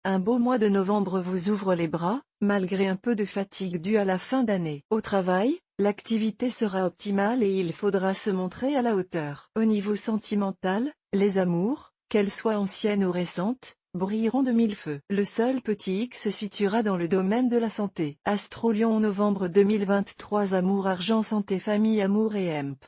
Un beau mois de novembre vous ouvre les bras, malgré un peu de fatigue due à la fin d'année. Au travail, l'activité sera optimale et il faudra se montrer à la hauteur. Au niveau sentimental, les amours, qu'elles soient anciennes ou récentes, brilleront de mille feux. Le seul petit X se situera dans le domaine de la santé. Astro-Lion en novembre 2023. Amour, argent, santé, famille, amour et EMP.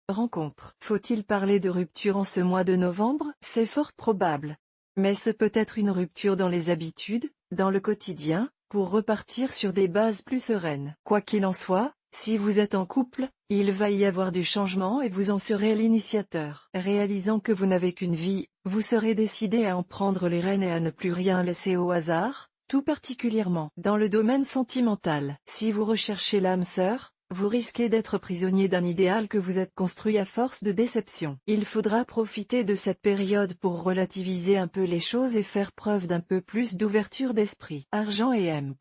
Rencontre. Faut-il parler de rupture en ce mois de novembre? C'est fort probable. Mais ce peut être une rupture dans les habitudes, dans le quotidien, pour repartir sur des bases plus sereines. Quoi qu'il en soit, si vous êtes en couple, il va y avoir du changement et vous en serez l'initiateur. Réalisant que vous n'avez qu'une vie, vous serez décidé à en prendre les rênes et à ne plus rien laisser au hasard, tout particulièrement dans le domaine sentimental. Si vous recherchez l'âme sœur, vous risquez d'être prisonnier d'un idéal que vous êtes construit à force de déception. Il faudra profiter de cette période pour relativiser un peu les choses et faire preuve d'un peu plus d'ouverture d'esprit. Argent et EMP.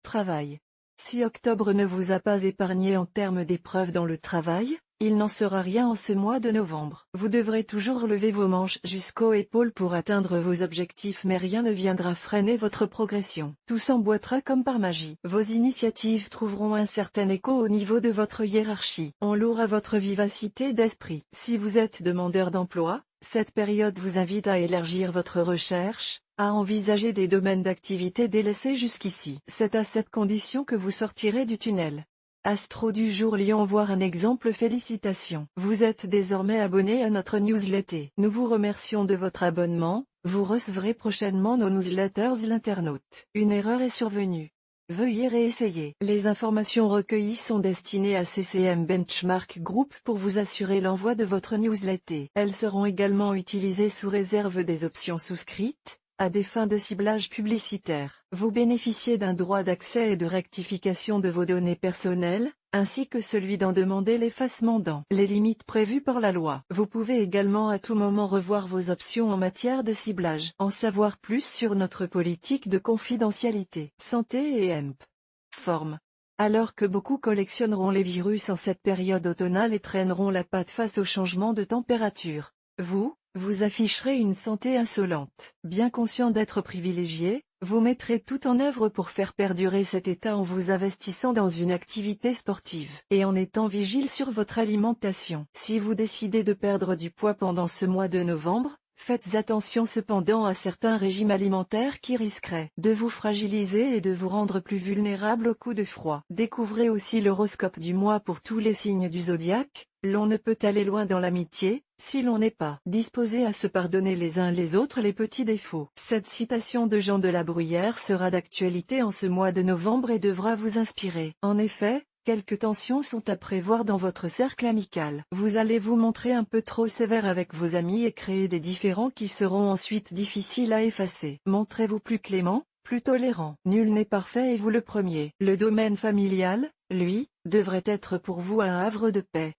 Travail. Si octobre ne vous a pas épargné en termes d'épreuves dans le travail, il n'en sera rien en ce mois de novembre. Vous devrez toujours lever vos manches jusqu'aux épaules pour atteindre vos objectifs, mais rien ne viendra freiner votre progression. Tout s'emboîtera comme par magie. Vos initiatives trouveront un certain écho au niveau de votre hiérarchie. On louera votre vivacité d'esprit. Si vous êtes demandeur d'emploi, cette période vous invite à élargir votre recherche, à envisager des domaines d'activité délaissés jusqu'ici. C'est à cette condition que vous sortirez du tunnel. Astro du jour, Lion, voir un exemple. Félicitations. Vous êtes désormais abonné à notre newsletter. Nous vous remercions de votre abonnement. Vous recevrez prochainement nos newsletters. L'internaute. Une erreur est survenue. Veuillez réessayer. Les informations recueillies sont destinées à CCM Benchmark Group pour vous assurer l'envoi de votre newsletter. Elles seront également utilisées sous réserve des options souscrites, à des fins de ciblage publicitaire. Vous bénéficiez d'un droit d'accès et de rectification de vos données personnelles, ainsi que celui d'en demander l'effacement dans les limites prévues par la loi. Vous pouvez également à tout moment revoir vos options en matière de ciblage. En savoir plus sur notre politique de confidentialité. Santé et EMP. Forme. Alors que beaucoup collectionneront les virus en cette période automnale et traîneront la patte face au changement de température, vous afficherez une santé insolente. Bien conscient d'être privilégié, vous mettrez tout en œuvre pour faire perdurer cet état en vous investissant dans une activité sportive et en étant vigile sur votre alimentation. Si vous décidez de perdre du poids pendant ce mois de novembre, faites attention cependant à certains régimes alimentaires qui risqueraient de vous fragiliser et de vous rendre plus vulnérable aux coups de froid. Découvrez aussi l'horoscope du mois pour tous les signes du zodiaque. L'on ne peut aller loin dans l'amitié, si l'on n'est pas disposé à se pardonner les uns les autres les petits défauts. Cette citation de Jean de la Bruyère sera d'actualité en ce mois de novembre et devra vous inspirer. En effet, quelques tensions sont à prévoir dans votre cercle amical. Vous allez vous montrer un peu trop sévère avec vos amis et créer des différends qui seront ensuite difficiles à effacer. Montrez-vous plus clément, plus tolérant. Nul n'est parfait et vous le premier. Le domaine familial, lui, devrait être pour vous un havre de paix.